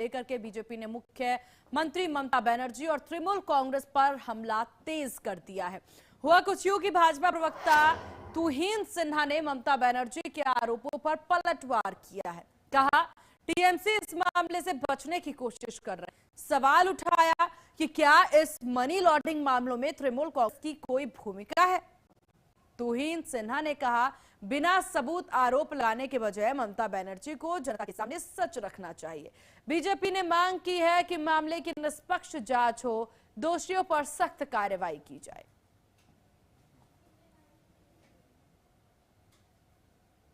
लेकर के बीजेपी ने मुख्यमंत्री ममता बनर्जी और तृणमूल कांग्रेस पर हमला तेज कर दिया है। हुआ कुछ यूं कि भाजपा प्रवक्ता तुहिन सिन्हा ने ममता बनर्जी के आरोपों पर पलटवार किया है। कहा टीएमसी इस मामले से बचने की कोशिश कर रहा है। सवाल उठाया कि क्या इस मनी लॉन्ड्रिंग मामलों में तृणमूल कांग्रेस की कोई भूमिका है। तुहिन सिन्हा ने कहा बिना सबूत आरोप लगाने के बजाय ममता बनर्जी को जनता के सामने सच रखना चाहिए। बीजेपी ने मांग की है कि मामले की निष्पक्ष जांच हो, दोषियों पर सख्त कार्रवाई की जाए।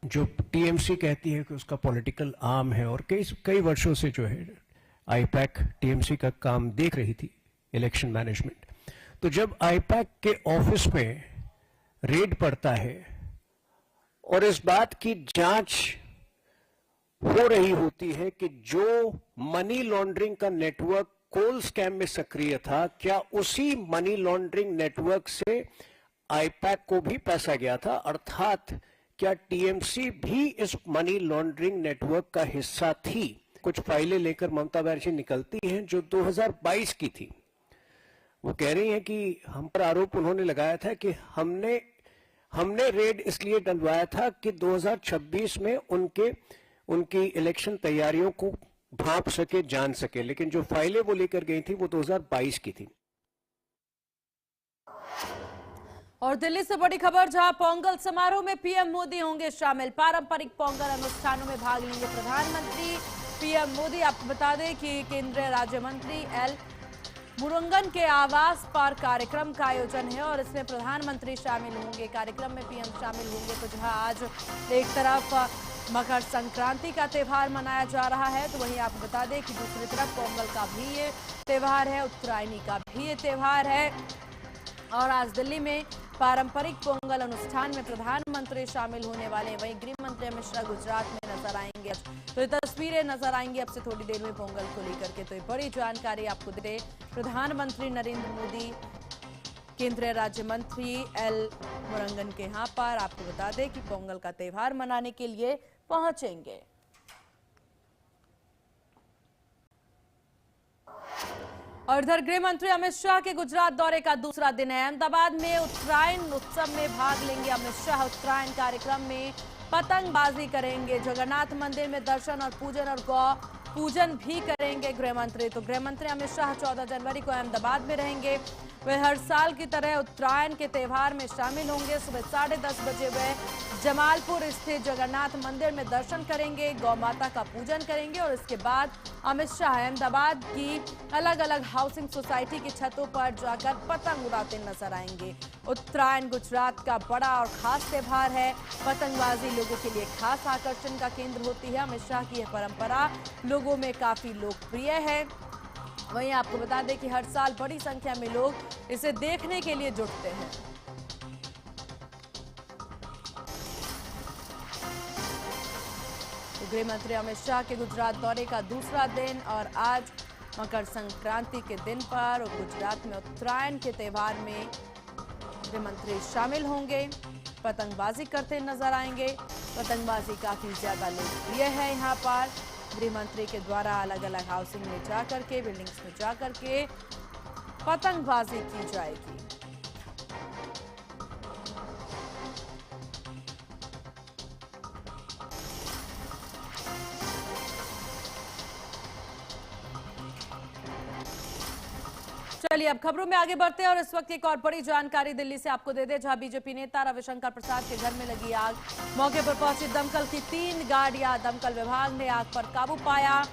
जो टीएमसी कहती है कि उसका पॉलिटिकल आर्म है और कई वर्षों से जो है आईपैक टीएमसी का काम देख रही थी, इलेक्शन मैनेजमेंट। तो जब आईपैक के ऑफिस में रेड पड़ता है और इस बात की जांच हो रही होती है कि जो मनी लॉन्ड्रिंग का नेटवर्क कोल स्कैम में सक्रिय था, क्या उसी मनी लॉन्ड्रिंग नेटवर्क से आईपैक को भी पैसा गया था, अर्थात क्या टीएमसी भी इस मनी लॉन्ड्रिंग नेटवर्क का हिस्सा थी। कुछ फाइलें लेकर ममता बनर्जी निकलती हैं जो 2022 की थी। वो कह रही हैं कि हम पर आरोप उन्होंने लगाया था कि हमने रेड इसलिए डलवाया था कि 2026 में उनकी इलेक्शन तैयारियों को भांप सके, जान सके, लेकिन जो फाइलें वो लेकर गई थी वो 2022 की थी। और दिल्ली से बड़ी खबर, जहां पोंगल समारोह में पीएम मोदी होंगे शामिल। पारंपरिक पोंगल अनुष्ठानों में भाग लेंगे प्रधानमंत्री पीएम मोदी। आपको बता दें कि केंद्रीय राज्य मंत्री एल मुरुगन के आवास पर कार्यक्रम का आयोजन है और इसमें प्रधानमंत्री शामिल होंगे। कार्यक्रम में पीएम शामिल होंगे। तो जहां आज एक तरफ मकर संक्रांति का त्यौहार मनाया जा रहा है, तो वहीं आपको बता दें कि दूसरी तरफ पोंगल का भी ये त्यौहार है, उत्तरायणी का भी ये त्यौहार है। और आज दिल्ली में पारंपरिक पोंगल अनुष्ठान में प्रधानमंत्री शामिल होने वाले हैं। वहीं गृह मंत्री अमित शाह गुजरात में नजर आएंगे। तो ये तस्वीरें नजर आएंगी अब से थोड़ी देर में पोंगल को लेकर के। तो ये बड़ी जानकारी आपको दे, प्रधानमंत्री नरेंद्र मोदी केंद्रीय राज्य मंत्री एल मुरुगन के यहाँ पर आपको बता दें कि पोंगल का त्यौहार मनाने के लिए पहुंचेंगे। और इधर गृह मंत्री अमित शाह के गुजरात दौरे का दूसरा दिन है। अहमदाबाद में उत्तरायण उत्सव में भाग लेंगे अमित शाह। उत्तरायण कार्यक्रम में पतंगबाजी करेंगे, जगन्नाथ मंदिर में दर्शन और गौ पूजन भी करेंगे गृह मंत्री। तो गृह मंत्री अमित शाह 14 जनवरी को अहमदाबाद में रहेंगे। वे हर साल की तरह उत्तरायण के त्यौहार में शामिल होंगे। सुबह 10:30 बजे वे जमालपुर स्थित जगन्नाथ मंदिर में दर्शन करेंगे, गौ माता का पूजन करेंगे और इसके बाद अमित शाह अहमदाबाद की अलग अलग हाउसिंग सोसाइटी की छतों पर जाकर पतंग उड़ाते नजर आएंगे। उत्तरायण गुजरात का बड़ा और खास त्यौहार है। पतंगबाजी लोगों के लिए खास आकर्षण का केंद्र होती है। अमित शाह की यह परंपरा लोगों में काफी लोकप्रिय है। वहीं आपको बता दें कि हर साल बड़ी संख्या में लोग इसे देखने के लिए जुटते हैं। तो गृह मंत्री अमित शाह के गुजरात दौरे का दूसरा दिन और आज मकर संक्रांति के दिन पर और गुजरात में उत्तरायण के त्यौहार में गृह मंत्री शामिल होंगे, पतंगबाजी करते नजर आएंगे। पतंगबाजी काफी ज्यादा लोकप्रिय है यहाँ पर। गृह मंत्री के द्वारा अलग अलग हाउसिंग में जाकर के, बिल्डिंग्स में जाकर के पतंगबाजी की जाएगी। चलिए अब खबरों में आगे बढ़ते हैं और इस वक्त एक और बड़ी जानकारी दिल्ली से आपको दे दें, जहां बीजेपी नेता रविशंकर प्रसाद के घर में लगी आग। मौके पर पहुंची दमकल की 3 गाड़ियां, दमकल विभाग ने आग पर काबू पाया।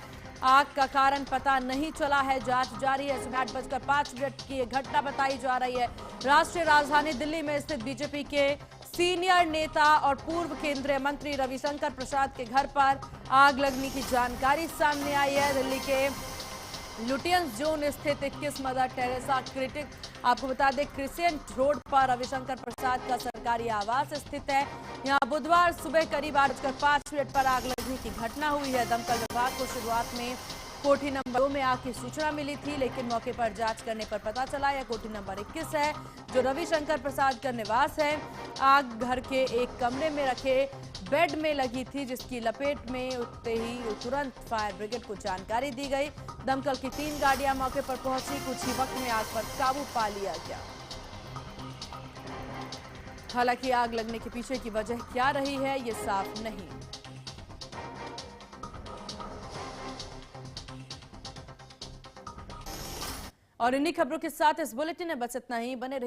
आग का कारण पता नहीं चला है, जांच जारी है। सुबह 8:05 की यह घटना बताई जा रही है। राष्ट्रीय राजधानी दिल्ली में स्थित बीजेपी के सीनियर नेता और पूर्व केंद्रीय मंत्री रविशंकर प्रसाद के घर पर आग लगने की जानकारी सामने आई है। दिल्ली के लुटियंस जोन स्थित 21 मदर टेरेसा क्रिटिक, आपको बता दें क्रिसेंट रोड पर रविशंकर प्रसाद का सरकारी आवास स्थित है। यहां बुधवार सुबह करीब 8:05 पर आग लगने की घटना हुई है। दमकल विभाग को शुरुआत में कोठी नंबर 2 में आग की सूचना मिली थी, लेकिन मौके पर जांच करने पर पता चला यह कोठी नंबर 21 है, जो रविशंकर प्रसाद का निवास है। आग घर के एक कमरे में रखे बेड में लगी थी, जिसकी लपेट में उठते ही तुरंत फायर ब्रिगेड को जानकारी दी गई। दमकल की 3 गाड़ियां मौके पर पहुंची। कुछ ही वक्त में आग पर काबू पा लिया गया। हालांकि आग लगने के पीछे की वजह क्या रही है, ये साफ नहीं। और इन्हीं खबरों के साथ इस बुलेटिन में बस इतना ही। बने रहिए।